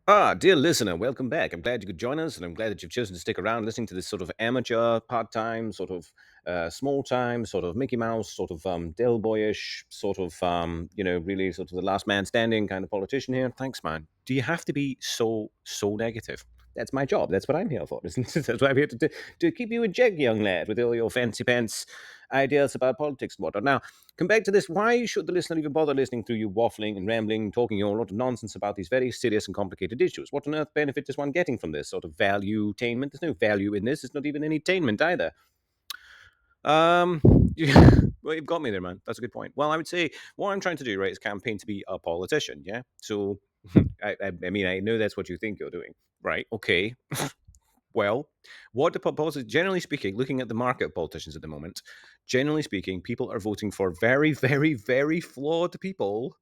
Dear listener, welcome back. I'm glad you could join us, and I'm glad that you've chosen to stick around listening to this sort of amateur, part-time, sort of small-time, sort of Mickey Mouse, sort of Del Boyish, sort of really sort of the last man standing kind of politician here. Thanks, man. Do you have to be so negative? That's my job. That's what I'm here for. Isn't it? That's why I'm here to keep you in check, young lad, with all your fancy pants ideas about politics and whatnot. Now, come back to this. Why should the listener even bother listening to you waffling and rambling, talking a lot of nonsense about these very serious and complicated issues? What on earth benefit is one getting from this sort of value-tainment? There's no value in this. It's not even any attainment either. Um, well, you've got me there, man. That's a good point. Well, I would say what I'm trying to do, right, is campaign to be a politician. Yeah. So, I mean, I know that's what you think you're doing, right? Okay. Well, what the politics, generally speaking, looking at the market of politicians at the moment, generally speaking, people are voting for very, very, very flawed people.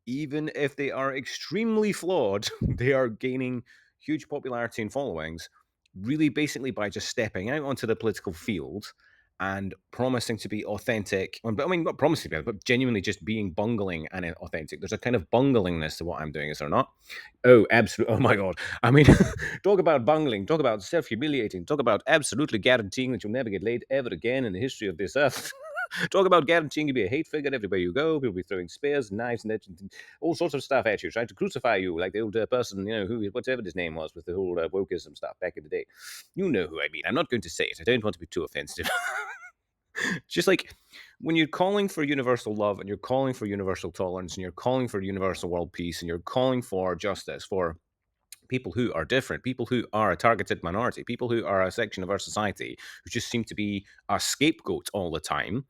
Even if they are extremely flawed, they are gaining huge popularity and followings, really basically by just stepping out onto the political field and promising to be authentic. I mean, not promising to be, but genuinely just being bungling and authentic. There's a kind of bunglingness to what I'm doing, is there not? Oh, absolutely. Oh my God. I mean, talk about bungling, talk about self humiliating, talk about absolutely guaranteeing that you'll never get laid ever again in the history of this earth. Talk about guaranteeing you'll be a hate figure everywhere you go. People will be throwing spears, knives, and all sorts of stuff at you, trying to crucify you like the old person, who, whatever his name was, with the whole wokeism stuff back in the day. You know who I mean. I'm not going to say it. I don't want to be too offensive. Just like when you're calling for universal love and you're calling for universal tolerance and you're calling for universal world peace and you're calling for justice for people who are different, people who are a targeted minority, people who are a section of our society who just seem to be a scapegoat all the time.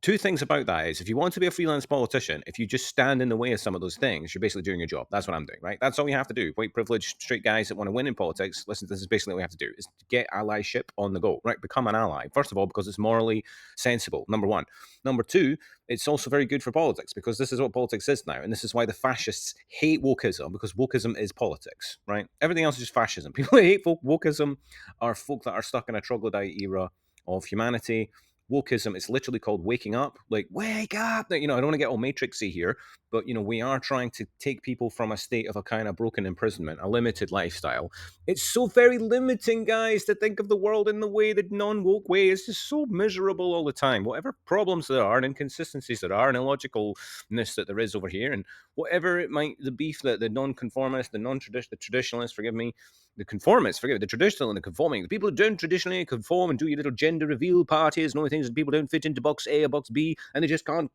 Two things about that is if you want to be a freelance politician, if you just stand in the way of some of those things, you're basically doing your job. That's what I'm doing, right? That's all you have to do. White privileged straight guys that want to win in politics, listen, this is basically what we have to do is get allyship on the go, right? Become an ally. First of all, because it's morally sensible, number one. Number two, it's also very good for politics because this is what politics is now. And this is why the fascists hate wokeism, because wokeism is politics, right? Everything else is just fascism. People who hate wokeism are folk that are stuck in a troglodyte era of humanity. Wokeism is literally called waking up, like wake up. I don't want to get all matrixy here, but we are trying to take people from a state of a kind of broken imprisonment, a limited lifestyle. It's so very limiting, guys, to think of the world in the way that non-woke way. It's just so miserable all the time. Whatever problems there are and inconsistencies there are and illogicalness that there is over here, and whatever it might, the beef that the non-conformist, the non-traditional, the traditionalist, forgive me, the conformists, forgive me, the traditional and the conforming, the people who don't traditionally conform and do your little gender reveal parties, knowing things that people don't fit into box A or box B, and they just can't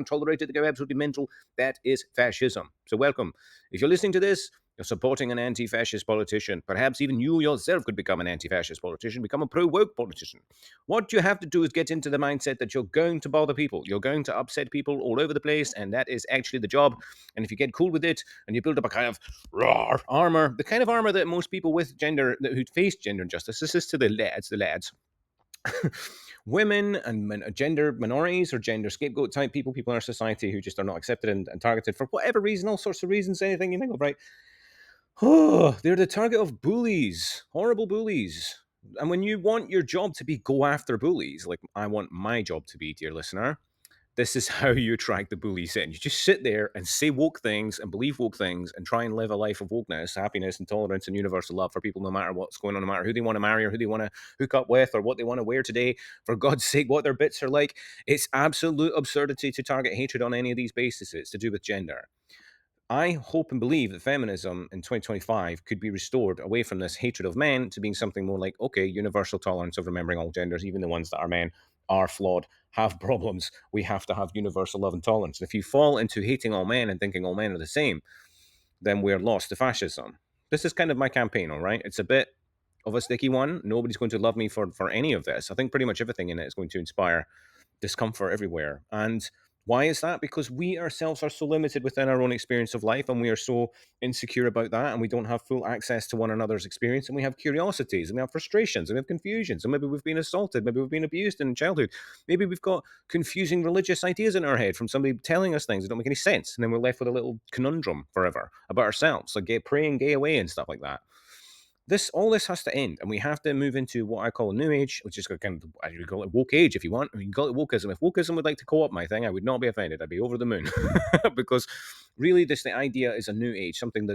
tolerate it. They go absolutely mental. That is fascism. So welcome. If you're listening to this, you're supporting an anti-fascist politician. Perhaps even you yourself could become an anti-fascist politician, become a pro-woke politician. What you have to do is get into the mindset that you're going to bother people. You're going to upset people all over the place, and that is actually the job. And if you get cool with it, and you build up a kind of raw armor, the kind of armor that most people with gender, who face gender injustice, this is to the lads, women and gender minorities or gender scapegoat type people in our society who just are not accepted and targeted for whatever reason, all sorts of reasons, anything you think of, right? Oh, they're the target of bullies, horrible bullies. And when you want your job to be go after bullies, like I want my job to be, dear listener, this is how you attract the bullies in. You just sit there and say woke things and believe woke things and try and live a life of wokeness, happiness, and tolerance and universal love for people, no matter what's going on, no matter who they want to marry or who they want to hook up with or what they want to wear today. For God's sake, what their bits are like. It's absolute absurdity to target hatred on any of these bases. It's to do with gender. I hope and believe that feminism in 2025 could be restored away from this hatred of men to being something more like, okay, universal tolerance of remembering all genders, even the ones that are men, are flawed, have problems. We have to have universal love and tolerance. And if you fall into hating all men and thinking all men are the same, then we're lost to fascism. This is kind of my campaign, all right? It's a bit of a sticky one. Nobody's going to love me for any of this. I think pretty much everything in it is going to inspire discomfort everywhere. And why is that? Because we ourselves are so limited within our own experience of life, and we are so insecure about that, and we don't have full access to one another's experience, and we have curiosities, and we have frustrations, and we have confusions, and maybe we've been assaulted, maybe we've been abused in childhood, maybe we've got confusing religious ideas in our head from somebody telling us things that don't make any sense, and then we're left with a little conundrum forever about ourselves, like praying gay away and stuff like that. All this has to end, and we have to move into what I call a new age, which is kind of, I would call it woke age if you want. You can call it wokeism. If wokeism would like to co-opt my thing, I would not be offended. I'd be over the moon because really, the idea is a new age, something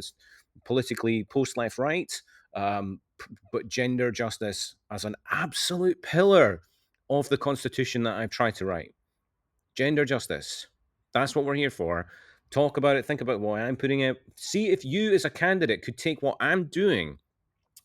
politically post left right, but gender justice as an absolute pillar of the Constitution that I've tried to write. Gender justice. That's what we're here for. Talk about it, think about why I'm putting it. See if you as a candidate could take what I'm doing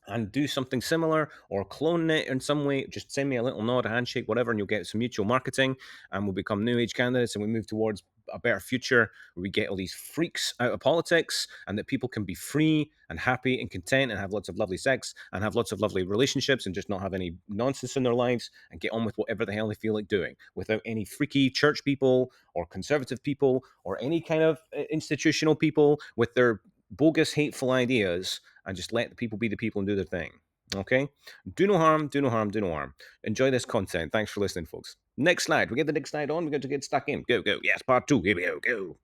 and do something similar or clone it in some way. Just send me a little nod, a handshake, whatever, and you'll get some mutual marketing, and we'll become new age candidates and we move towards a better future where we get all these freaks out of politics and that people can be free and happy and content and have lots of lovely sex and have lots of lovely relationships and just not have any nonsense in their lives and get on with whatever the hell they feel like doing without any freaky church people or conservative people or any kind of institutional people with their bogus hateful ideas, and just let the people be the people and do their thing. Okay? Do no harm, do no harm, do no harm. Enjoy this content. Thanks for listening, folks. Next slide. We get the next slide on. We're going to get stuck in. Go, go. Yes, part 2. Here we go.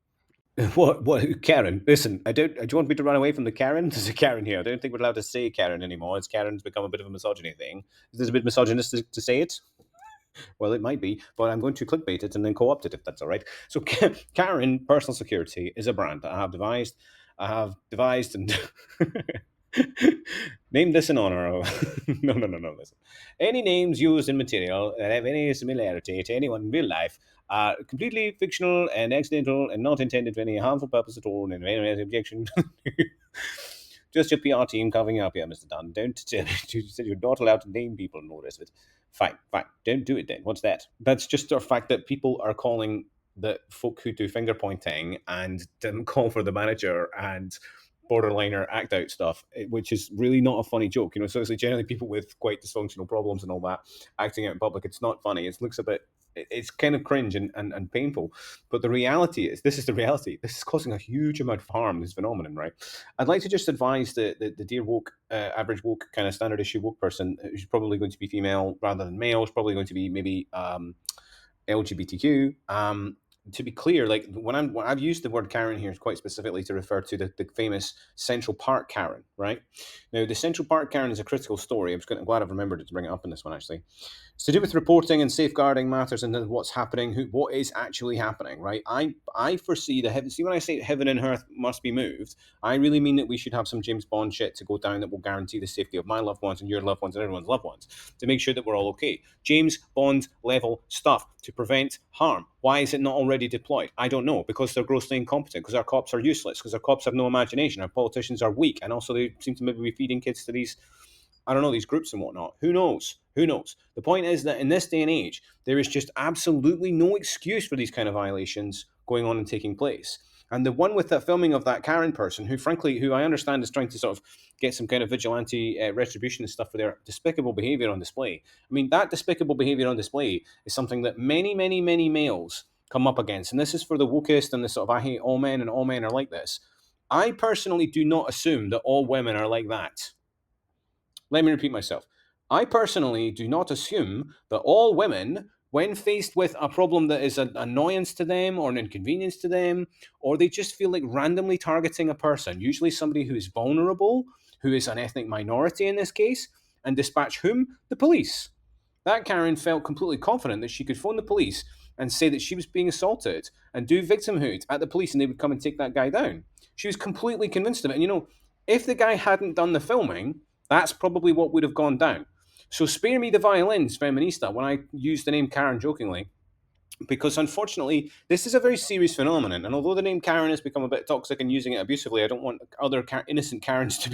Go. What, Karen? Listen, do you want me to run away from the Karen? There's a Karen here. I don't think we're allowed to say Karen anymore. It's Karen's become a bit of a misogyny thing. Is this a bit misogynistic to say it? Well, it might be, but I'm going to clickbait it and then co-opt it if that's all right. So, Karen Personal Security is a brand that I have devised. And named this in honor of no. Listen, any names used in material that have any similarity to anyone in real life are completely fictional and accidental and not intended for any harmful purpose at all. And any objection. Just your PR team covering you up here, Mr. Dunn. Don't you're not allowed to name people and all the rest of it. Fine. Don't do it then. What's that? That's just the fact that people are calling the folk who do finger pointing and didn't call for the manager and borderliner act out stuff, which is really not a funny joke. So it's generally people with quite dysfunctional problems and all that acting out in public. It's not funny. It looks a bit. It's kind of cringe and painful. But the reality is, this is the reality. This is causing a huge amount of harm, this phenomenon, right? I'd like to just advise the dear woke, average woke, kind of standard issue woke person who's probably going to be female rather than male, is probably going to be maybe LGBTQ. To be clear, like when I've used the word Karen here quite specifically to refer to the famous Central Park Karen, right? Now, the Central Park Karen is a critical story. I'm glad I've remembered to bring it up in this one, actually. It's to do with reporting and safeguarding matters and what's happening, what is actually happening, right? I foresee see when I say heaven and earth must be moved, I really mean that we should have some James Bond shit to go down that will guarantee the safety of my loved ones and your loved ones and everyone's loved ones to make sure that we're all okay. James Bond level stuff to prevent harm. Why is it not already deployed? I don't know. Because they're grossly incompetent, because our cops are useless, because our cops have no imagination, our politicians are weak, and also they seem to maybe be feeding kids to these, I don't know, these groups and whatnot. Who knows? The point is that in this day and age, there is just absolutely no excuse for these kind of violations going on and taking place. And the one with the filming of that Karen person, who I understand is trying to sort of get some kind of vigilante retribution and stuff for their despicable behavior on display. I mean, that despicable behavior on display is something that many, many, many males come up against. And this is for the wokest and the sort of I hate all men and all men are like this. I personally do not assume that all women are like that. Let me repeat myself. I personally do not assume that all women, when faced with a problem that is an annoyance to them or an inconvenience to them, or they just feel like randomly targeting a person, usually somebody who is vulnerable, who is an ethnic minority in this case, and dispatch whom? The police. That Karen felt completely confident that she could phone the police and say that she was being assaulted and do victimhood at the police and they would come and take that guy down. She was completely convinced of it. And if the guy hadn't done the filming, that's probably what would have gone down. So spare me the violins, feminista, when I use the name Karen jokingly, because unfortunately, this is a very serious phenomenon. And although the name Karen has become a bit toxic and using it abusively, I don't want other innocent Karens to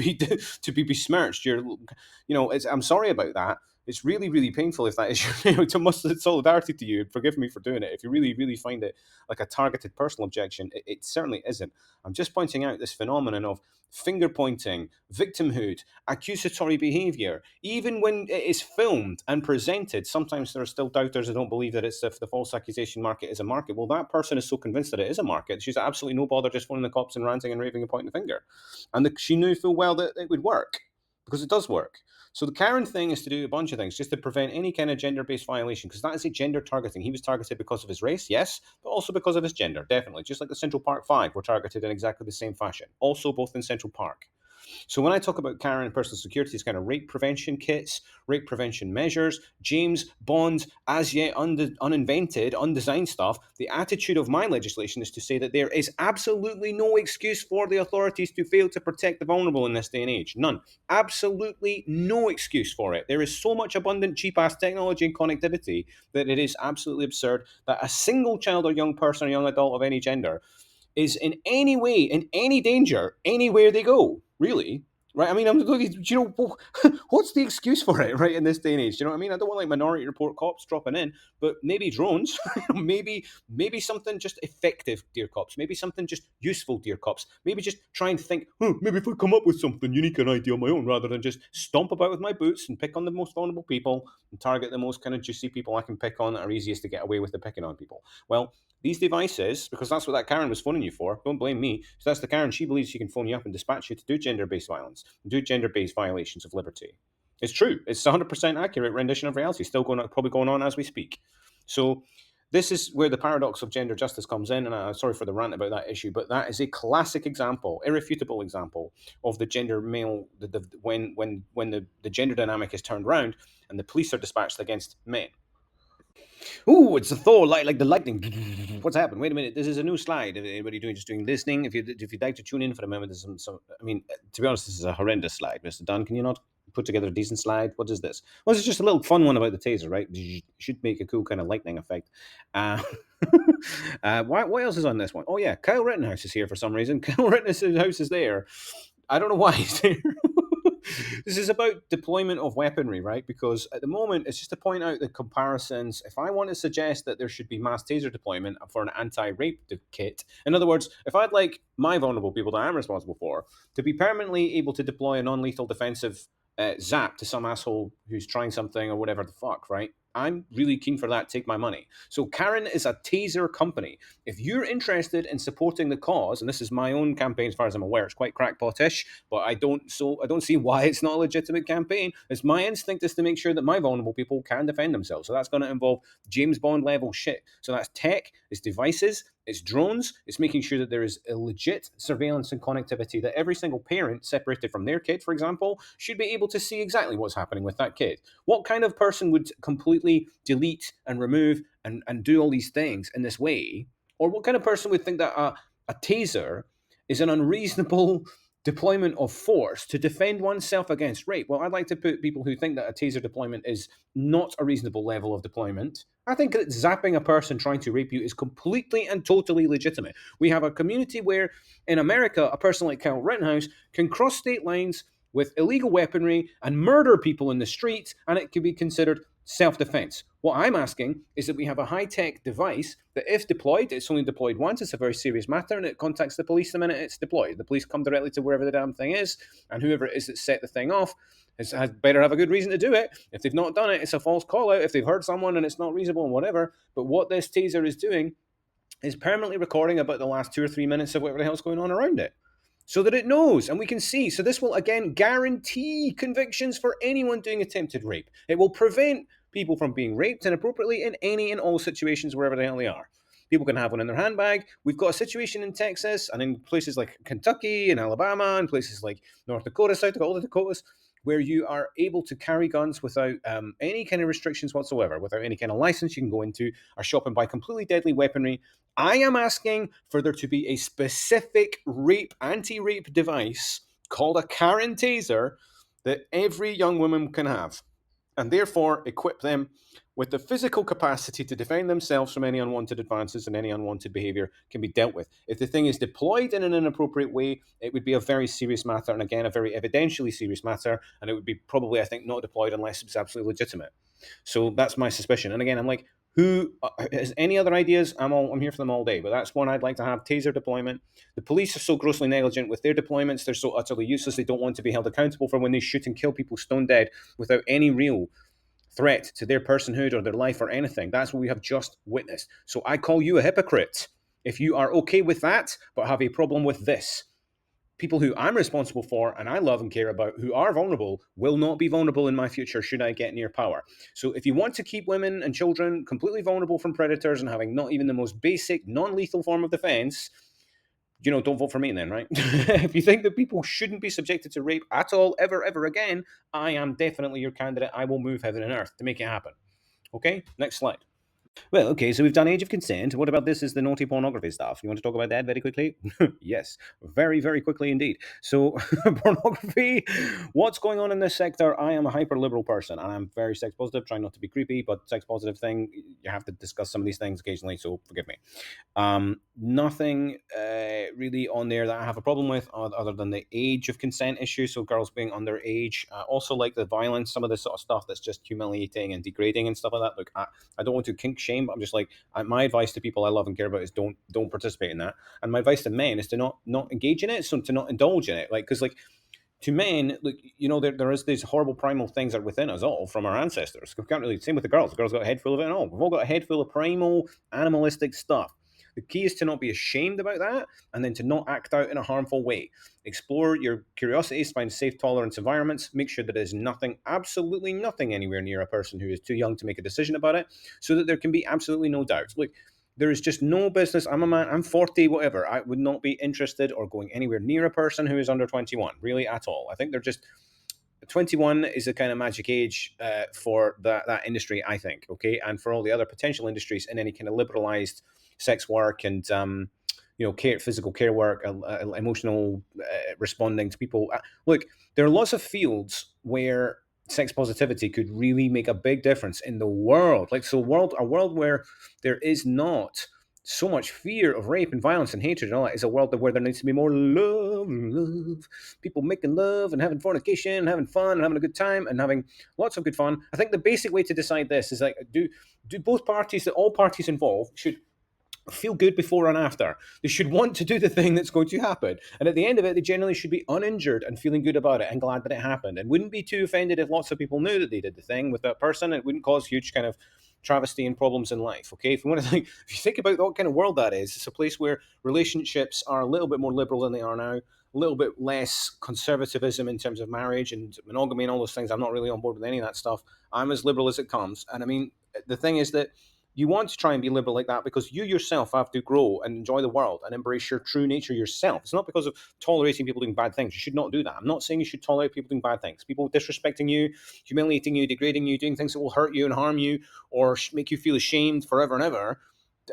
be besmirched. I'm sorry about that. It's really, really painful if that is to much solidarity to you. Forgive me for doing it. If you really, really find it like a targeted personal objection, it certainly isn't. I'm just pointing out this phenomenon of finger pointing, victimhood, accusatory behavior. Even when it is filmed and presented, sometimes there are still doubters that don't believe that it's if the false accusation market is a market. Well, that person is so convinced that it is a market, she's absolutely no bother just phoning the cops and ranting and raving and pointing the finger. And she knew full well that it would work, because it does work. So the Karen thing is to do a bunch of things just to prevent any kind of gender-based violation, because that is a gender targeting. He was targeted because of his race, yes, but also because of his gender, definitely. Just like the Central Park 5 were targeted in exactly the same fashion. Also both in Central Park. So when I talk about Karen and personal security, it's kind of rape prevention kits, rape prevention measures, James Bond, as yet uninvented, undesigned stuff. The attitude of my legislation is to say that there is absolutely no excuse for the authorities to fail to protect the vulnerable in this day and age. None. Absolutely no excuse for it. There is so much abundant, cheap ass technology and connectivity that it is absolutely absurd that a single child or young person or young adult of any gender is in any way in any danger anywhere they go, really. Right? I mean, I'm looking, you know, what's the excuse for it, right, in this day and age? You know what I mean? I don't want like Minority Report cops dropping in, but maybe drones, maybe something just effective, dear cops. Maybe something just useful, dear cops. Maybe just try and think, maybe if I come up with something unique and idea on my own, rather than just stomp about with my boots and pick on the most vulnerable people and target the most kind of juicy people I can pick on that are easiest to get away with the picking on people. Well, these devices, because that's what that Karen was phoning you for. Don't blame me. So that's the Karen. She believes she can phone you up and dispatch you to do gender-based violence, do gender-based violations of liberty. It's true. It's 100% accurate rendition of reality. Still going on, probably going on as we speak. So this is where the paradox of gender justice comes in. And I'm sorry for the rant about that issue, but that is a classic example, irrefutable example of the gender male. When the gender dynamic is turned around and the police are dispatched against men. Ooh, it's a Thor light like the lightning. What's happened? Wait a minute. This is a new slide. Anybody doing just doing listening? If you'd like to tune in for a moment, there's some. I mean, to be honest, this is a horrendous slide, Mister Dunn. Can you not put together a decent slide? What is this? Well, it's just a little fun one about the taser, right? Should make a cool kind of lightning effect. Uh, what else is on this one? Oh yeah, Kyle Rittenhouse is here for some reason. Kyle Rittenhouse is there. I don't know why he's there. This is about deployment of weaponry, right? Because at the moment, it's just to point out the comparisons. If I want to suggest that there should be mass taser deployment for an anti-rape kit, in other words, if I'd like my vulnerable people that I'm responsible for to be permanently able to deploy a non-lethal defensive zap to some asshole who's trying something or whatever the fuck, right? I'm really keen for that. Take my money. So Karen is a taser company. If you're interested in supporting the cause, and this is my own campaign as far as I'm aware, it's quite crackpotish, but I don't see why it's not a legitimate campaign. It's my instinct is to make sure that my vulnerable people can defend themselves. So that's going to involve James Bond level shit. So that's tech, it's devices, it's drones, it's making sure that there is a legit surveillance and connectivity that every single parent separated from their kid, for example, should be able to see exactly what's happening with that kid. What kind of person would completely delete and remove and do all these things in this way? Or what kind of person would think that a taser is an unreasonable deployment of force to defend oneself against rape? Well, I'd like to put people who think that a taser deployment is not a reasonable level of deployment. I think that zapping a person trying to rape you is completely and totally legitimate. We have a community where, in America, a person like Kyle Rittenhouse can cross state lines with illegal weaponry and murder people in the streets, and it can be considered self defense. What I'm asking is that we have a high tech device that, if deployed, it's only deployed once, it's a very serious matter, and it contacts the police the minute it's deployed. The police come directly to wherever the damn thing is, and whoever it is that set the thing off has better have a good reason to do it. If they've not done it, it's a false call out. If they've hurt someone and it's not reasonable and whatever. But what this taser is doing is permanently recording about the last 2 or 3 minutes of whatever the hell's going on around it so that it knows and we can see. So this will again guarantee convictions for anyone doing attempted rape. It will prevent people from being raped inappropriately in any and all situations wherever the hell they are. People can have one in their handbag. We've got a situation in Texas and in places like Kentucky and Alabama and places like North Dakota, South Dakota, all the Dakotas, where you are able to carry guns without any kind of restrictions whatsoever, without any kind of license. You can go into a shop and buy completely deadly weaponry. I am asking for there to be a specific anti-rape device called a Karen taser that every young woman can have, and therefore equip them with the physical capacity to defend themselves from any unwanted advances and any unwanted behavior can be dealt with. If the thing is deployed in an inappropriate way, it would be a very serious matter, and again, a very evidentially serious matter, and it would be probably, I think, not deployed unless it's absolutely legitimate. So that's my suspicion. And again, I'm like, who has any other ideas? I'm here for them all day. But that's one I'd like to have: taser deployment. The police are so grossly negligent with their deployments; they're so utterly useless. They don't want to be held accountable for when they shoot and kill people stone dead without any real threat to their personhood or their life or anything. That's what we have just witnessed. So I call you a hypocrite if you are okay with that, but have a problem with this. People who I'm responsible for and I love and care about who are vulnerable will not be vulnerable in my future should I get near power. So if you want to keep women and children completely vulnerable from predators and having not even the most basic non-lethal form of defense, Don't vote for me then, right? If you think that people shouldn't be subjected to rape at all, ever, ever again, I am definitely your candidate. I will move heaven and earth to make it happen. Okay, next slide. Well, okay, so we've done age of consent. What about this is the naughty pornography stuff? You want to talk about that very quickly? Yes, very, very quickly indeed. So, pornography, what's going on in this sector? I am a hyper liberal person and I'm very sex positive, trying not to be creepy, but sex positive thing, you have to discuss some of these things occasionally, so forgive me. Nothing really on there that I have a problem with other than the age of consent issue. So girls being underage. Also like the violence, some of the sort of stuff that's just humiliating and degrading and stuff like that. Look, I don't want to kink shame, but I'm just like my advice to people I love and care about is don't participate in that. And my advice to men is to not engage in it, so to not indulge in it. Like because like to men, like there is these horrible primal things that are within us all from our ancestors. We can't really same with the girls. The girls got a head full of it and all. We've all got a head full of primal animalistic stuff. The key is to not be ashamed about that and then to not act out in a harmful way. Explore your curiosities, find safe tolerance environments, make sure there is nothing, absolutely nothing anywhere near a person who is too young to make a decision about it so that there can be absolutely no doubt. Look, there is just no business. I'm a man, I'm 40, whatever. I would not be interested or going anywhere near a person who is under 21, really at all. I think they're just 21 is a kind of magic age for that industry, I think. Okay, and for all the other potential industries in any kind of liberalized sex work and physical care work, emotional responding to people. Look, there are lots of fields where sex positivity could really make a big difference in the world. Like so, a world where there is not so much fear of rape and violence and hatred and all that is a world where there needs to be more love, people making love and having fornication and having fun and having a good time and having lots of good fun. I think the basic way to decide this is like do both parties, that all parties involved should feel good before and after. They should want to do the thing that's going to happen. And at the end of it, they generally should be uninjured and feeling good about it and glad that it happened. And wouldn't be too offended if lots of people knew that they did the thing with that person. It wouldn't cause huge kind of travesty and problems in life. Okay. If you want to think, if you think about what kind of world that is, it's a place where relationships are a little bit more liberal than they are now. A little bit less conservatism in terms of marriage and monogamy and all those things. I'm not really on board with any of that stuff. I'm as liberal as it comes. And I mean, the thing is that you want to try and be liberal like that because you yourself have to grow and enjoy the world and embrace your true nature yourself. It's not because of tolerating people doing bad things. You should not do that. I'm not saying you should tolerate people doing bad things. People disrespecting you, humiliating you, degrading you, doing things that will hurt you and harm you or make you feel ashamed forever and ever.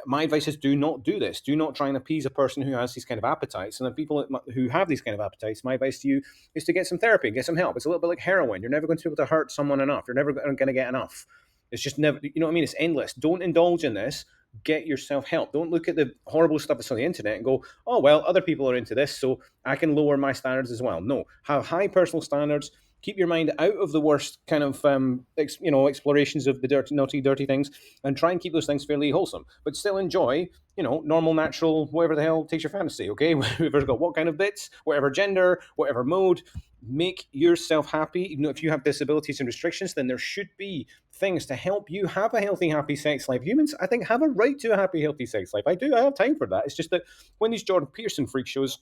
My advice is do not do this. Do not try and appease a person who has these kind of appetites. And the people who have these kind of appetites, my advice to you is to get some therapy, get some help. It's a little bit like heroin. You're never going to be able to hurt someone enough. You're never going to get enough. It's just never, you know what I mean? It's endless. Don't indulge in this. Get yourself help. Don't look at the horrible stuff that's on the internet and go, oh, well, other people are into this, so I can lower my standards as well. No, have high personal standards. Keep your mind out of the worst kind of, explorations of the dirty, naughty, dirty things, and try and keep those things fairly wholesome. But still enjoy, normal, natural, whatever the hell takes your fantasy. Okay, whoever's got what kind of bits, whatever gender, whatever mode, make yourself happy. If you have disabilities and restrictions, then there should be things to help you have a healthy, happy sex life. Humans, I think, have a right to a happy, healthy sex life. I do. I have time for that. It's just that when these Jordan Peterson freak shows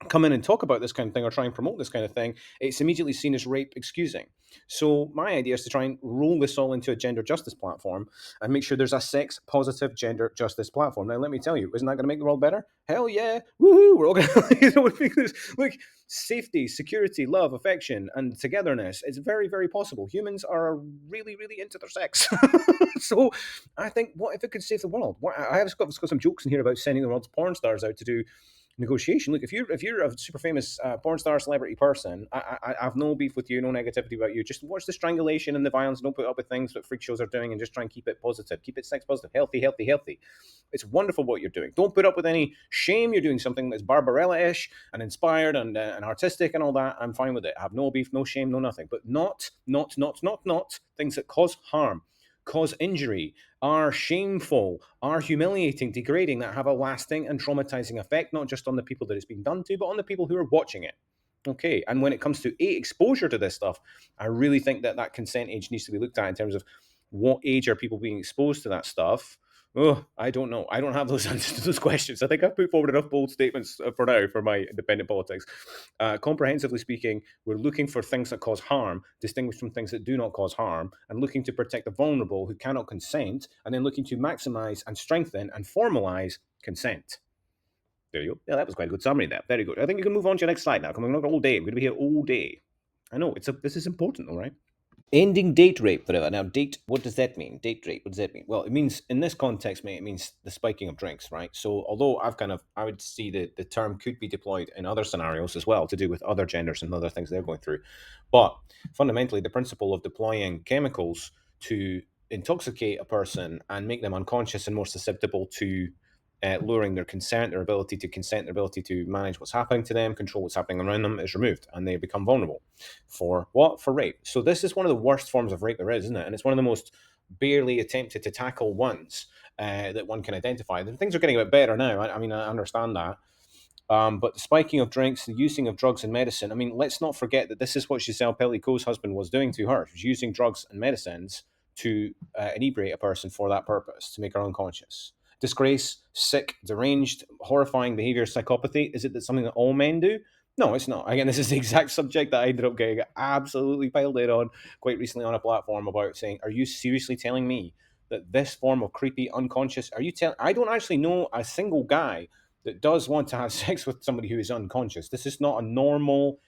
come in and talk about this kind of thing or try and promote this kind of thing, it's immediately seen as rape excusing. So my idea is to try and roll this all into a gender justice platform and make sure there's a sex positive gender justice platform. Now, let me tell you, isn't that going to make the world better? Hell yeah. Woohoo. We're all going to, look, safety, security, love, affection, and togetherness. It's very, very possible. Humans are really, really into their sex. So I think, what if it could save the world? I have got some jokes in here about sending the world's porn stars out to do negotiation. Look, if you're a super famous porn star celebrity person, I have no beef with you, no negativity about you. Just watch the strangulation and the violence. Don't put up with things that freak shows are doing, and just try and keep it positive. Keep it sex positive, healthy, healthy, healthy. It's wonderful what you're doing. Don't put up with any shame. You're doing something that's Barbarella-ish and inspired and artistic and all that. I'm fine with it. I have no beef, no shame, no nothing. But not things that cause harm, cause injury, are shameful, are humiliating, degrading, that have a lasting and traumatizing effect, not just on the people that it's being done to, but on the people who are watching it. Okay, and when it comes to exposure to this stuff, I really think that consent age needs to be looked at in terms of what age are people being exposed to that stuff. Oh, I don't know. I don't have those answers to those questions. I think I've put forward enough bold statements for now for my independent politics. Comprehensively speaking, we're looking for things that cause harm, distinguished from things that do not cause harm, and looking to protect the vulnerable who cannot consent, and then looking to maximize and strengthen and formalize consent. There you go. Yeah, that was quite a good summary there. Very good. I think you can move on to your next slide now. Come on, not all day. We're going to be here all day. I know this is important, all right. Ending date rape forever. Now, date, what does that mean? Date rape, what does that mean? Well, it means, in this context, mate, it means the spiking of drinks, right? So, although I would see the term could be deployed in other scenarios as well to do with other genders and other things they're going through. But fundamentally, the principle of deploying chemicals to intoxicate a person and make them unconscious and more susceptible to lowering their consent, their ability to consent, their ability to manage what's happening to them, control what's happening around them is removed and they become vulnerable. For what? For rape. So this is one of the worst forms of rape there is, isn't it? And it's one of the most barely attempted to tackle ones that one can identify. Things are getting a bit better now. I mean, I understand that. But the spiking of drinks, the using of drugs and medicine. I mean, let's not forget that this is what Giselle Pellico's husband was doing to her. She was using drugs and medicines to inebriate a person for that purpose, to make her unconscious. Disgrace, sick, deranged, horrifying behavior, psychopathy. Is it that something that all men do? No, it's not. Again, this is the exact subject that I ended up getting absolutely piled in on quite recently on a platform about saying, are you seriously telling me that this form of creepy unconscious, are you telling, I don't actually know a single guy that does want to have sex with somebody who is unconscious. This is not normal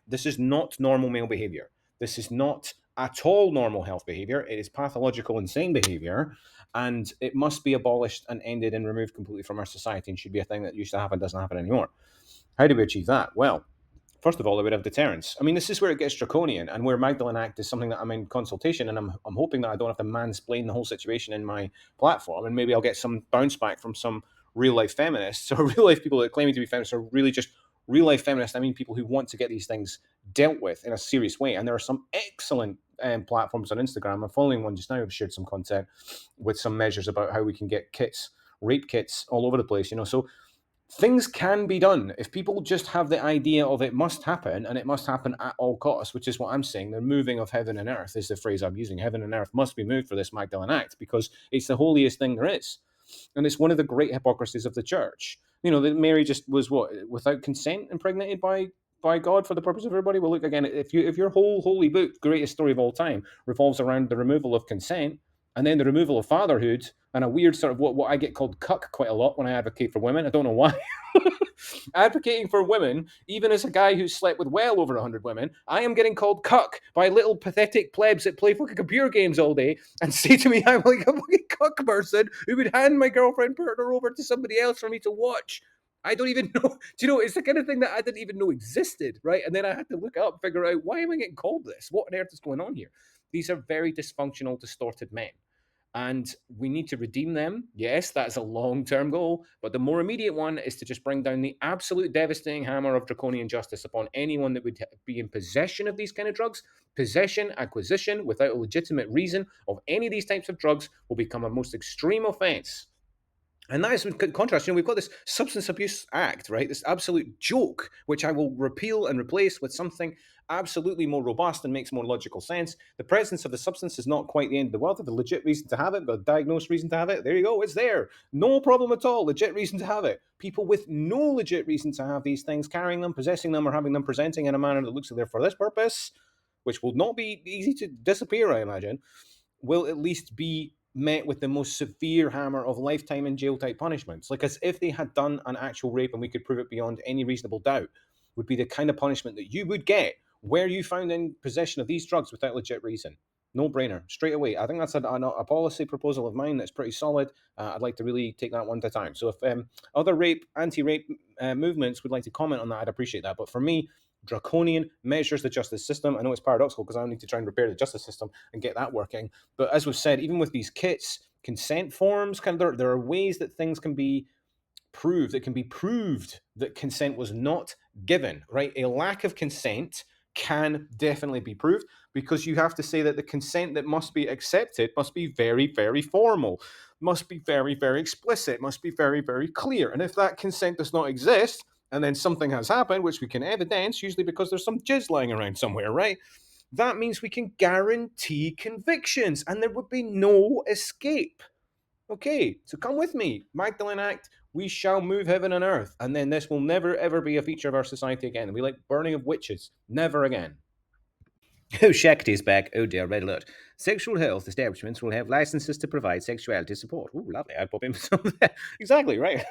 male behavior. This is not at all normal health behavior. It is pathological, insane behavior, and it must be abolished and ended and removed completely from our society and should be a thing that used to happen, doesn't happen anymore. How do we achieve that? Well, first of all, it would have deterrence. I mean, this is where it gets draconian and where Magdalene Act is something that I'm in consultation and I'm hoping that I don't have to mansplain the whole situation in my platform and maybe I'll get some bounce back from some real life feminists or real life people that claim to be feminists are really just real life feminists. I mean, people who want to get these things dealt with in a serious way. And there are some excellent platforms on Instagram. I'm following one just now. I've shared some content with some measures about how we can get kits, rape kits all over the place, you know. So things can be done if people just have the idea of it must happen and it must happen at all costs, which is what I'm saying. The moving of heaven and earth is the phrase I'm using. Heaven and earth must be moved for this Magdalene Act because it's the holiest thing there is. And it's one of the great hypocrisies of the church. You know, that Mary just was what, without consent, impregnated by God for the purpose of everybody. Well, look again, if your whole holy book, greatest story of all time, revolves around the removal of consent and then the removal of fatherhood and a weird sort of what I get called cuck quite a lot when I advocate for women. I don't know why. Advocating for women, even as a guy who's slept with well over 100 women, I am getting called cuck by little pathetic plebs that play fucking computer games all day and say to me I'm like a fucking cuck person who would hand my girlfriend partner over to somebody else for me to watch. I don't even know. Do you know, it's the kind of thing that I didn't even know existed, right? And then I had to look up, figure out, why am I getting called this? What on earth is going on here? These are very dysfunctional, distorted men and we need to redeem them. Yes, that's a long term goal, but the more immediate one is to just bring down the absolute devastating hammer of draconian justice upon anyone that would be in possession of these kind of drugs. Possession, acquisition without a legitimate reason of any of these types of drugs will become a most extreme offense. And that is in contrast. You know, we've got this Substance Abuse Act, right? This absolute joke, which I will repeal and replace with something absolutely more robust and makes more logical sense. The presence of the substance is not quite the end of the world. If a legit reason to have it, but a diagnosed reason to have it, there you go, it's there. No problem at all. Legit reason to have it. People with no legit reason to have these things, carrying them, possessing them, or having them presenting in a manner that looks like they're for this purpose, which will not be easy to disappear, I imagine, will at least be met with the most severe hammer of lifetime in jail type punishments. Like as if they had done an actual rape and we could prove it beyond any reasonable doubt, would be the kind of punishment that you would get where you found in possession of these drugs without legit reason. No brainer, straight away. I think that's a policy proposal of mine that's pretty solid. I'd like to really take that one at a time. So if other anti-rape movements would like to comment on that, I'd appreciate that. But for me, draconian measures the justice system. I know it's paradoxical because I need to try and repair the justice system and get that working. But as we've said, even with these kits, consent forms, there are ways that things can be proved. It can be proved that consent was not given, right? A lack of consent can definitely be proved because you have to say that the consent that must be accepted must be very, very formal, must be very, very explicit, must be very, very clear. And if that consent does not exist, and then something has happened, which we can evidence, usually because there's some jizz lying around somewhere, right? That means we can guarantee convictions and there would be no escape. Okay, so come with me. Magdalene Act, we shall move heaven and earth. And then this will never, ever be a feature of our society again. We like burning of witches. Never again. Oh, Shakti's back. Oh dear, red alert. Sexual health establishments will have licenses to provide sexuality support. Ooh, lovely. I'd pop in for some of that. Exactly, right.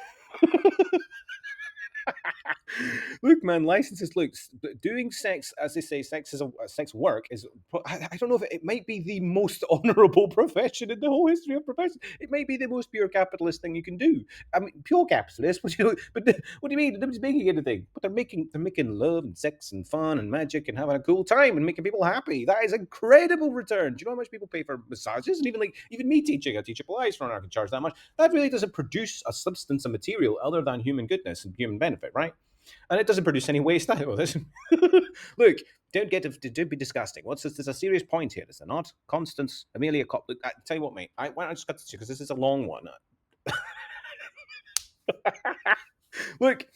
Look, man, licenses. Look, doing sex, as they say, sex is sex work is. I don't know if it might be the most honourable profession in the whole history of professions. It may be the most pure capitalist thing you can do. I mean, pure capitalist. What do you mean? Nobody's making anything, but they're making love and sex and fun and magic and having a cool time and making people happy. That is incredible return. Do you know how much people pay for massages? And even me teaching a teachable eyes for an I can charge that much. That really doesn't produce a substance, a material other than human goodness and human benefit, right? And it doesn't produce any waste either. Look, don't be disgusting. What's this? There's a serious point here, is there not? Constance, Amelia Cop. Look, I tell you what, mate. Why don't I just cut this because this is a long one. Look,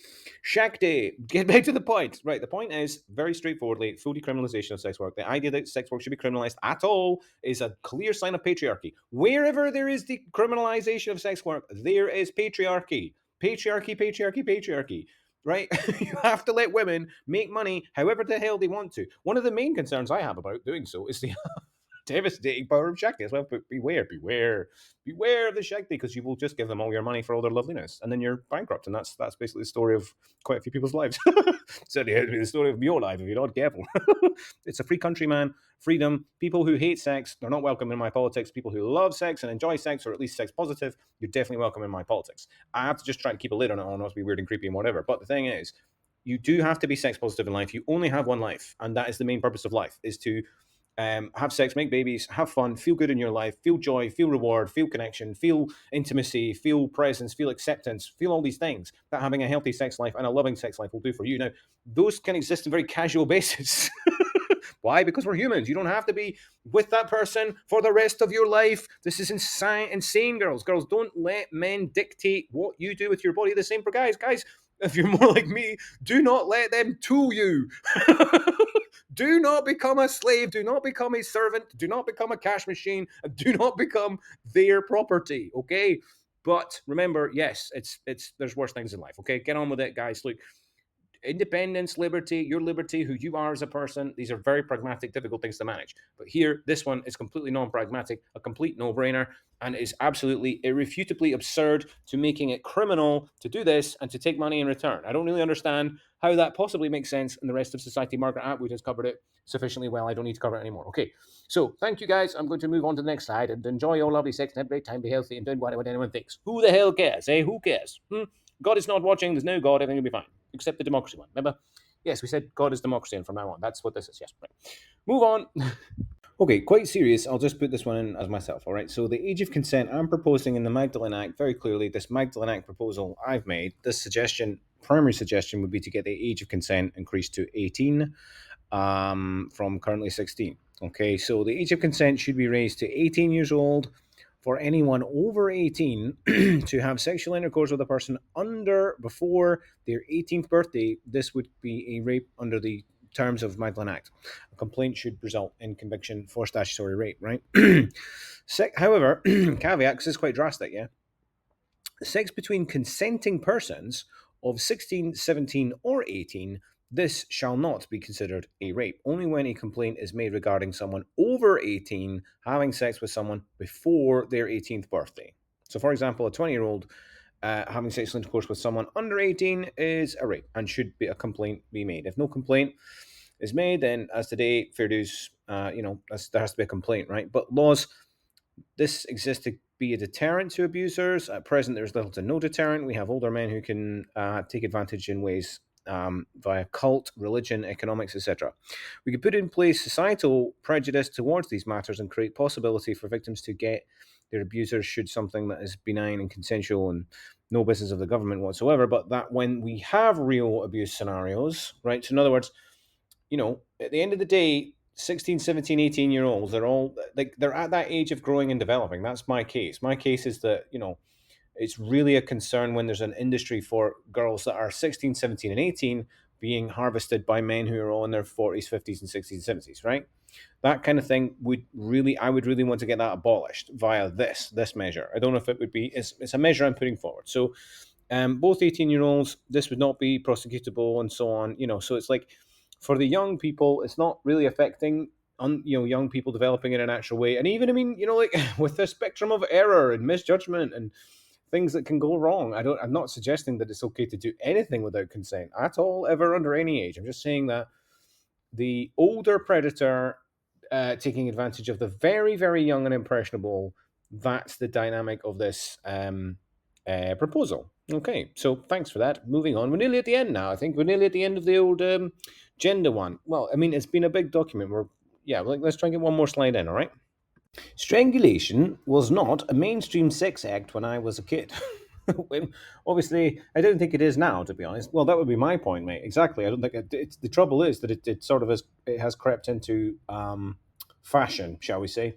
Shack Day. Get back to the point. Right. The point is very straightforwardly full decriminalization of sex work. The idea that sex work should be criminalized at all is a clear sign of patriarchy. Wherever there is decriminalization of sex work, there is patriarchy. Patriarchy, patriarchy, patriarchy. Right? You have to let women make money however the hell they want to. One of the main concerns I have about doing so is the devastating power of Shakti as well. But beware of the Shakti, because you will just give them all your money for all their loveliness, and then you're bankrupt. And that's basically the story of quite a few people's lives. Certainly the story of your life if you're not careful. It's a free country, man. Freedom. People who hate sex, they're not welcome in my politics. People who love sex and enjoy sex, or at least sex positive, you're definitely welcome in my politics. I have to just try to keep a lid on it, or not to be weird and creepy and whatever. But the thing is, you do have to be sex positive in life. You only have one life, and that is the main purpose of life: is to have sex, make babies, have fun, feel good in your life, feel joy, feel reward, feel connection, feel intimacy, feel presence, feel acceptance, feel all these things that having a healthy sex life and a loving sex life will do for you. Now, those can exist on a very casual basis. Why? Because we're humans. You don't have to be with that person for the rest of your life. This is insane, girls. Girls, don't let men dictate what you do with your body. The same for guys. Guys, if you're more like me, do not let them tool you. Do not become a slave. Do not become a servant. Do not become a cash machine. And do not become their property. Okay. But remember, yes, it's there's worse things in life. Okay, get on with it, guys. Look, independence, liberty, your liberty, who you are as a person. These are very pragmatic, difficult things to manage. But here, this one is completely non-pragmatic, a complete no-brainer, and is absolutely irrefutably absurd to making it criminal to do this and to take money in return. I don't really understand how that possibly makes sense in the rest of society. Margaret Atwood has covered it sufficiently well. I don't need to cover it anymore. Okay, so thank you guys. I'm going to move on to the next slide and enjoy your lovely sex and have a great time, be healthy, and don't worry what anyone thinks. Who the hell cares, eh? Who cares? God is not watching. There's no God. Everything will be fine except the democracy one. Remember? Yes, we said God is democracy, and from now on, that's what this is. Yes, right. Move on. Okay, quite serious. I'll just put this one in as myself. All right. So the age of consent I'm proposing in the Magdalene Act very clearly. This Magdalene Act proposal I've made. This suggestion, primary suggestion, would be to get the age of consent increased to 18, from currently 16. Okay. So the age of consent should be raised to 18 years old for anyone over 18 to have sexual intercourse with a person under before their 18th birthday. This would be a rape under the terms of Magdalene Act. A complaint should result in conviction for statutory rape, right? However, caveat, because it's quite drastic, yeah? Sex between consenting persons of 16, 17, or 18, this shall not be considered a rape, only when a complaint is made regarding someone over 18 having sex with someone before their 18th birthday. So, for example, a 20-year-old having sexual intercourse with someone under 18 is a rape and should be a complaint be made. If no complaint is made, then as today, fair dues, there has to be a complaint, right? But laws, this exists to be a deterrent to abusers. At present, there's little to no deterrent. We have older men who can take advantage in ways via cult, religion, economics, etc. We could put in place societal prejudice towards these matters and create possibility for victims to get their abusers should something that is benign and consensual and no business of the government whatsoever. But that when we have real abuse scenarios, right? So in other words, at the end of the day, 16, 17, 18 year olds, they're all like they're at that age of growing and developing. That's my case. My case is that, it's really a concern when there's an industry for girls that are 16, 17, and 18 being harvested by men who are all in their 40s, 50s, and 60s and 70s, right? That kind of thing I would really want to get that abolished via this measure. I don't know if it would be, it's a measure I'm putting forward. So both 18-year-olds, this would not be prosecutable and so on, so it's like, for the young people, it's not really affecting young people developing in a natural way. And even, I mean, like with the spectrum of error and misjudgment and things that can go wrong. I'm not suggesting that it's okay to do anything without consent at all, ever, under any age. I'm just saying that the older predator taking advantage of the very, very young and impressionable, that's the dynamic of this proposal. Okay, so thanks for that. Moving on. We're nearly at the end now. I think we're nearly at the end of the old gender one. Well, I mean, it's been a big document. Let's try and get one more slide in, all right? Strangulation was not a mainstream sex act when I was a kid. Obviously, I don't think it is now, to be honest. Well, that would be my point, mate. Exactly. I don't think the trouble is that it sort of has crept into fashion, shall we say?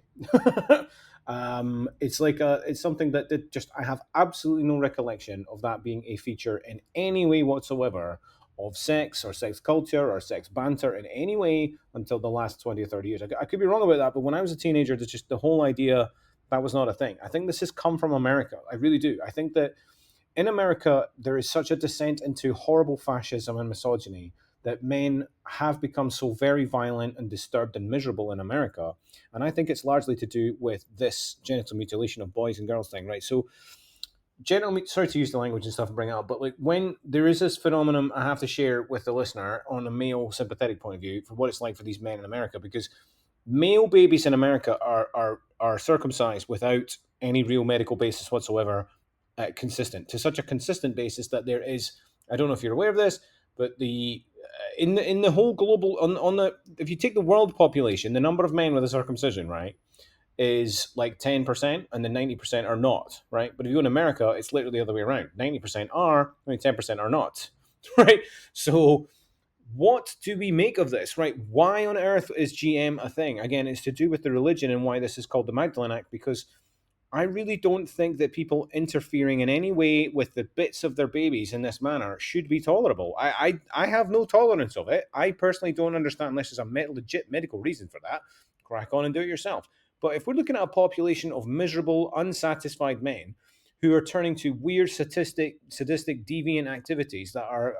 It's something that just I have absolutely no recollection of that being a feature in any way whatsoever of sex or sex culture or sex banter in any way until the last 20 or 30 years. I could be wrong about that, but when I was a teenager, there's just the whole idea that was not a thing. I think this has come from America. I really do. I think that in America, there is such a descent into horrible fascism and misogyny that men have become so very violent and disturbed and miserable in America. And I think it's largely to do with this genital mutilation of boys and girls thing, right? So sorry to use the language and stuff and bring it up, but like when there is this phenomenon I have to share with the listener on a male sympathetic point of view for what it's like for these men in America, because male babies in America are circumcised without any real medical basis whatsoever, consistent to such a consistent basis that there is, I don't know if you're aware of this, but the in the whole global on the if you take the world population, the number of men with a circumcision, right, is like 10% and then 90% are not, right? But if you go in America, it's literally the other way around. 90% are, only 10% are not, right? So what do we make of this, right? Why on earth is GM a thing? Again, it's to do with the religion and why this is called the Magdalene Act, because I really don't think that people interfering in any way with the bits of their babies in this manner should be tolerable. I have no tolerance of it. I personally don't understand unless there's a legit medical reason for that. Crack on and do it yourself. But if we're looking at a population of miserable, unsatisfied men who are turning to weird, sadistic, deviant activities that are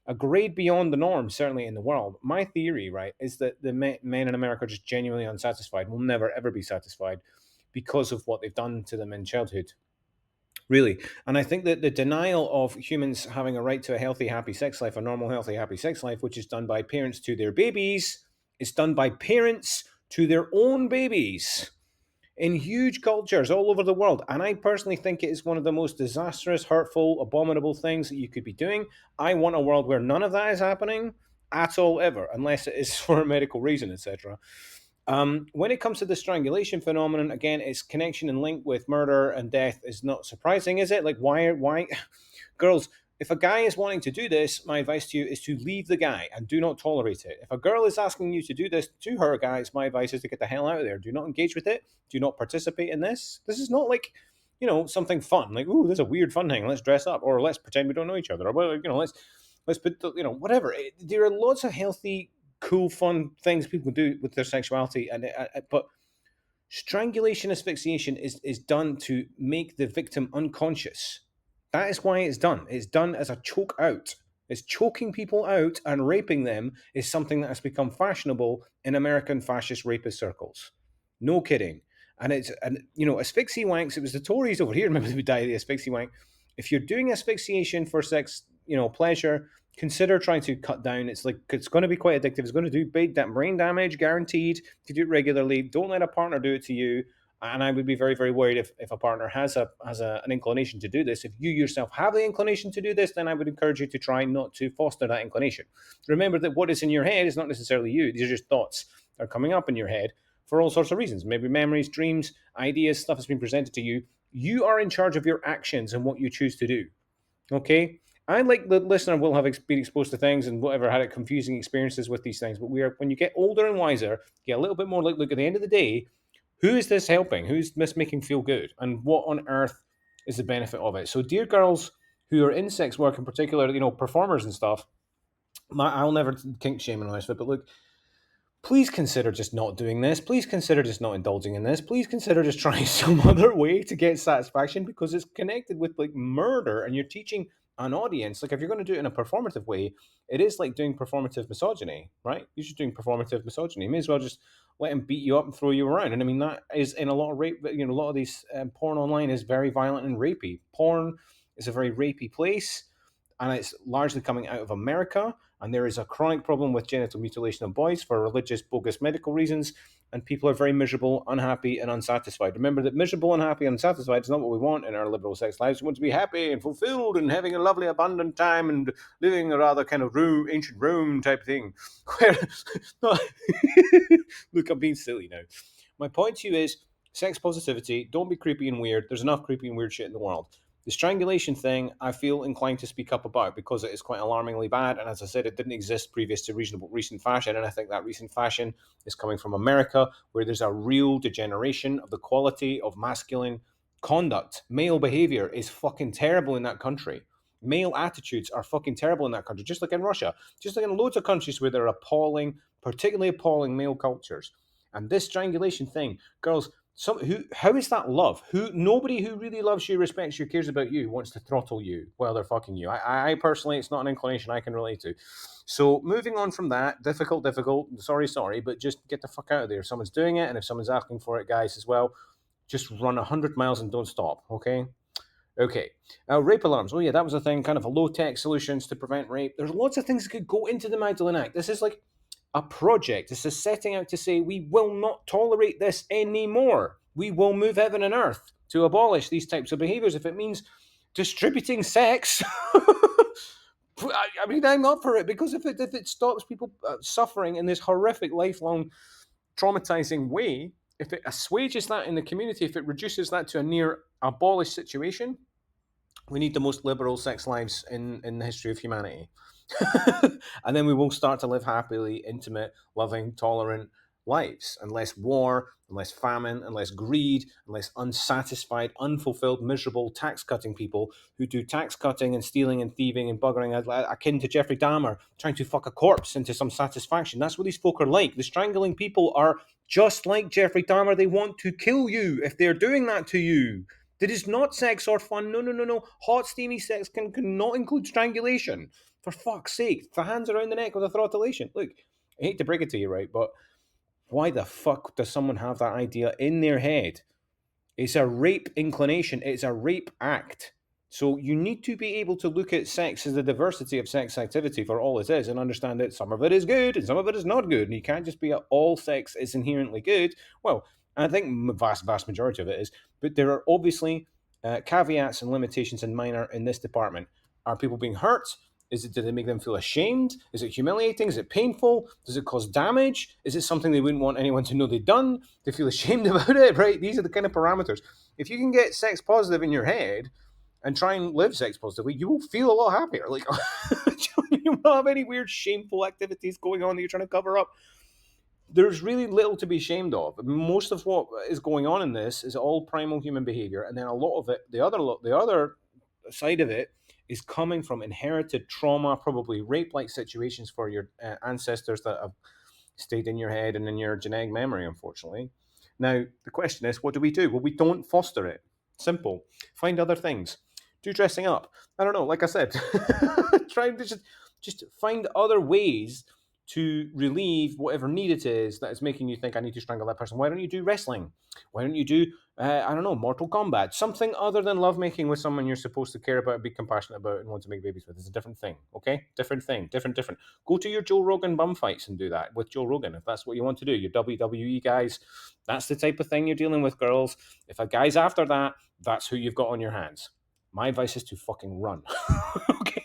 a grade beyond the norm, certainly in the world, my theory, right, is that the men in America are just genuinely unsatisfied, will never, ever be satisfied because of what they've done to them in childhood. Really. And I think that the denial of humans having a right to a healthy, happy sex life, a normal, healthy, happy sex life, which is done by parents to their babies, is done by parents to their own babies in huge cultures all over the world. And I personally think it is one of the most disastrous, hurtful, abominable things that you could be doing. I want a world where none of that is happening at all, ever, unless it is for a medical reason, etc. When it comes to the strangulation phenomenon, again, its connection and link with murder and death is not surprising, is it? Like, why, girls? If a guy is wanting to do this, my advice to you is to leave the guy and do not tolerate it. If a girl is asking you to do this to her, guys, my advice is to get the hell out of there. Do not engage with it. Do not participate in this. This is not like, something fun. Like, ooh, this is a weird fun thing. Let's dress up, or let's pretend we don't know each other, or well, let's put whatever. There are lots of healthy, cool, fun things people do with their sexuality, but strangulation asphyxiation is done to make the victim unconscious. That is why it's done. It's done as a choke out. It's choking people out and raping them is something that has become fashionable in American fascist rapist circles. No kidding. Asphyxie wanks. It was the Tories over here. Remember, who died of the asphyxie wank. If you're doing asphyxiation for sex, pleasure, consider trying to cut down. It's going to be quite addictive. It's going to do big brain damage, guaranteed. If you do it regularly, don't let a partner do it to you. And I would be very, very worried if a partner has an inclination to do this. If you yourself have the inclination to do this, then I would encourage you to try not to foster that inclination. Remember that what is in your head is not necessarily you. These are just thoughts that are coming up in your head for all sorts of reasons. Maybe memories, dreams, ideas, stuff that's been presented to you. You are in charge of your actions and what you choose to do. Okay? I, like the listener, will have been exposed to things and whatever, had confusing experiences with these things. But when you get older and wiser, get a little bit more like, look, at the end of the day, who is this helping? Who's this making feel good? And what on earth is the benefit of it? So, dear girls who are in sex work, in particular, performers and stuff, I'll never kink shame on this, but look, please consider just not doing this. Please consider just not indulging in this. Please consider just trying some other way to get satisfaction, because it's connected with like murder, and you're teaching an audience, like if you're going to do it in a performative way, it is like doing performative misogyny, right? You're just doing performative misogyny. You may as well just let him beat you up and throw you around. And I mean, that is in a lot of rape, a lot of these porn online is very violent and rapey. Porn is a very rapey place, and it's largely coming out of America. And there is a chronic problem with genital mutilation of boys for religious, bogus medical reasons. And people are very miserable, unhappy, and unsatisfied. Remember that miserable, unhappy, and unsatisfied is not what we want in our liberal sex lives. We want to be happy and fulfilled and having a lovely, abundant time and living a rather kind of ancient Rome type thing. Where, look, I'm being silly now. My point to you is sex positivity. Don't be creepy and weird. There's enough creepy and weird shit in the world. The strangulation thing, I feel inclined to speak up about because it is quite alarmingly bad. And as I said, it didn't exist previous to reasonable recent fashion. And I think that recent fashion is coming from America, where there's a real degeneration of the quality of masculine conduct. Male behavior is fucking terrible in that country. Male attitudes are fucking terrible in that country, just like in Russia, just like in loads of countries where there are appalling, particularly appalling male cultures. And this strangulation thing, girls, how is that love? Nobody who really loves you, respects you, cares about you wants to throttle you while they're fucking you. I personally, it's not an inclination I can relate to. So moving on from that, difficult. Sorry, but just get the fuck out of there. If someone's doing it, and if someone's asking for it, guys, as well, just run 100 miles and don't stop. Okay. Okay. Rape alarms. Oh yeah, that was a thing. Kind of a low tech solutions to prevent rape. There's lots of things that could go into the Magdalene Act. This is like a project. This is setting out to say we will not tolerate this anymore. We will move heaven and earth to abolish these types of behaviors if it means distributing sex. I mean, I'm up for it because if it stops people suffering in this horrific, lifelong, traumatizing way, if it assuages that in the community, if it reduces that to a near abolished situation, we need the most liberal sex lives in the history of humanity. And then we will start to live happily, intimate, loving, tolerant lives, and less war, and less famine, and less greed, and less unsatisfied, unfulfilled, miserable tax cutting people who do tax cutting and stealing and thieving and buggering, akin to Jeffrey Dahmer trying to fuck a corpse into some satisfaction. That's what these folk are like. The strangling people are just like Jeffrey Dahmer. They want to kill you if they're doing that to you. That is not sex or fun. No. Hot, steamy sex cannot include strangulation. For fuck's sake, the hands around the neck with a throttlation. Look, I hate to break it to you, right? But why the fuck does someone have that idea in their head? It's a rape inclination, it's a rape act. So you need to be able to look at sex as the diversity of sex activity for all it is and understand that some of it is good and some of it is not good. And you can't just be at all sex is inherently good. Well, I think vast majority of it is, but there are obviously caveats and limitations and minor in this department. Are people being hurt? Did it make them feel ashamed? Is it humiliating? Is it painful? Does it cause damage? Is it something they wouldn't want anyone to know they've done? They feel ashamed about it, right? These are the kind of parameters. If you can get sex positive in your head and try and live sex positively, you will feel a lot happier. Like you won't have any weird, shameful activities going on that you're trying to cover up. There's really little to be ashamed of. Most of what is going on in this is all primal human behavior, and then a lot of it, the other side of it, is coming from inherited trauma, probably rape-like situations for your ancestors that have stayed in your head and in your genetic memory, unfortunately. Now, the question is, what do we do? Well, we don't foster it. Simple. Find other things. Do dressing up. I don't know. Like I said, try to just find other ways to relieve whatever need it is that is making you think I need to strangle that person. Why don't you do wrestling? Why don't you do I don't know, Mortal Kombat? Something other than lovemaking with someone you're supposed to care about, be compassionate about, and want to make babies with. It's a different thing. Okay, different thing, different. Go to your Joe Rogan bum fights and do that with Joe Rogan if that's what you want to do. Your WWE guys, that's the type of thing you're dealing with, girls. If a guy's after that, that's who you've got on your hands. My advice is to fucking run. Okay.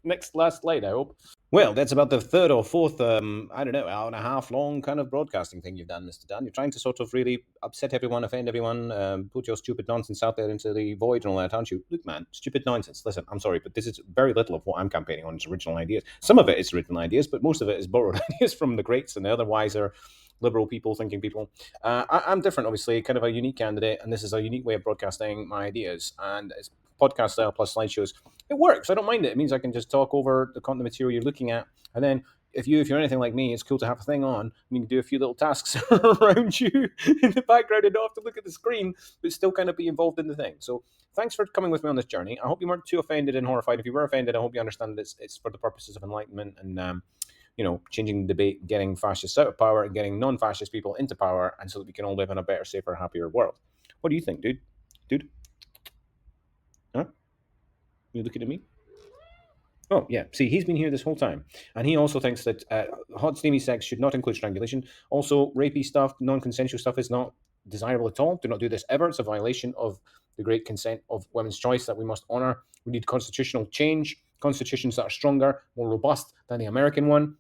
Next last slide, I hope. Well, that's about the third or fourth, I don't know, hour and a half long kind of broadcasting thing you've done, Mr. Dan. You're trying to sort of really upset everyone, offend everyone, put your stupid nonsense out there into the void and all that, aren't you? Look, man, stupid nonsense. Listen, I'm sorry, but this is very little of what I'm campaigning on is original ideas. Some of it is original ideas, but most of it is borrowed ideas from the greats and the other wiser liberal people, thinking people. I'm different, obviously, kind of a unique candidate, and this is a unique way of broadcasting my ideas. And it's podcast style plus slideshows. It works. I don't mind it. It means I can just talk over the content material you're looking at, and then if you're anything like me, it's cool to have a thing on and you can do a few little tasks around you in the background and not have to look at the screen, but still kind of be involved in the thing. So thanks for coming with me on this journey. I hope you weren't too offended and horrified. If you were offended, I hope you understand that it's for the purposes of enlightenment and changing the debate, getting fascists out of power and getting non-fascist people into power, and so that we can all live in a better, safer, happier world. What do you think, dude? Dude, huh? You looking at me? Oh, yeah. See, he's been here this whole time. And he also thinks that hot, steamy sex should not include strangulation. Also, rapey stuff, non consensual stuff is not desirable at all. Do not do this ever. It's a violation of the great consent of women's choice that we must honor. We need constitutional change, constitutions that are stronger, more robust than the American one,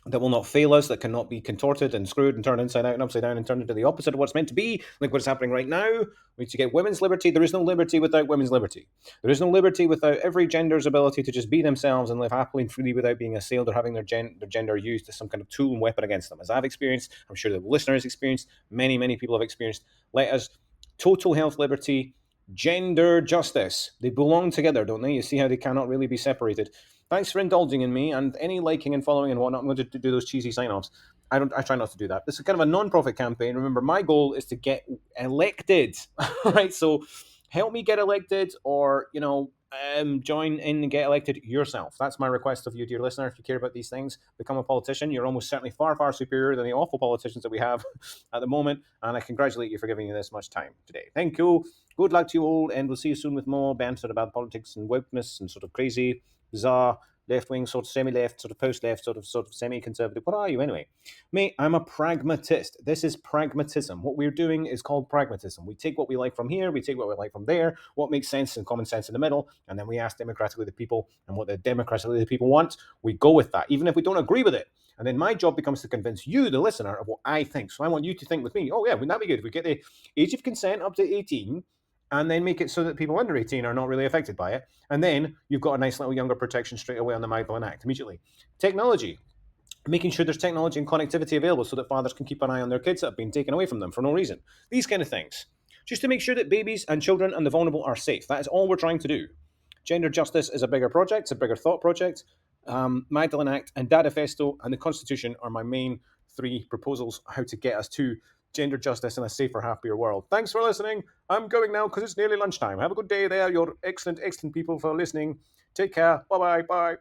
that will not fail us, that cannot be contorted and screwed and turned inside out and upside down and turned into the opposite of what's meant to be, like what's happening right now. We need to get women's liberty. There is no liberty without women's liberty. There is no liberty without every gender's ability to just be themselves and live happily and freely without being assailed or having their gender used as some kind of tool and weapon against them. As I've experienced, I'm sure the listener has experienced, many people have experienced. Let us total health, liberty, gender justice. They belong together, don't they? You see how they cannot really be separated. Thanks for indulging in me and any liking and following and whatnot. I'm going to do those cheesy sign-offs. I try not to do that. This is kind of a non-profit campaign. Remember, my goal is to get elected. Right? So help me get elected, or join in and get elected yourself. That's my request of you, dear listener. If you care about these things, become a politician. You're almost certainly far superior than the awful politicians that we have at the moment, and I congratulate you for giving me this much time today. Thank you. Good luck to you all, and we'll see you soon with more banter about politics and wokeness and sort of crazy, bizarre, left-wing, sort of semi-left, sort of post-left, sort of semi-conservative. What are you anyway? Mate, I'm a pragmatist. This is pragmatism. What we're doing is called pragmatism. We take what we like from here, we take what we like from there, what makes sense and common sense in the middle, and then we ask democratically the people, and what the democratically the people want, we go with that, even if we don't agree with it. And then my job becomes to convince you, the listener, of what I think. So I want you to think with me, oh yeah, wouldn't that be good if we get the age of consent up to 18, and then make it so that people under 18 are not really affected by it. And then you've got a nice little younger protection straight away on the Magdalene Act immediately. Technology. Making sure there's technology and connectivity available so that fathers can keep an eye on their kids that have been taken away from them for no reason. These kind of things. Just to make sure that babies and children and the vulnerable are safe. That is all we're trying to do. Gender justice is a bigger project, it's a bigger thought project. Magdalene Act and Dadifesto and the Constitution are my main three proposals how to get us to gender justice in a safer, happier world. Thanks for listening. I'm going now because it's nearly lunchtime. Have a good day there, you're excellent people for listening. Take care. Bye-bye. Bye.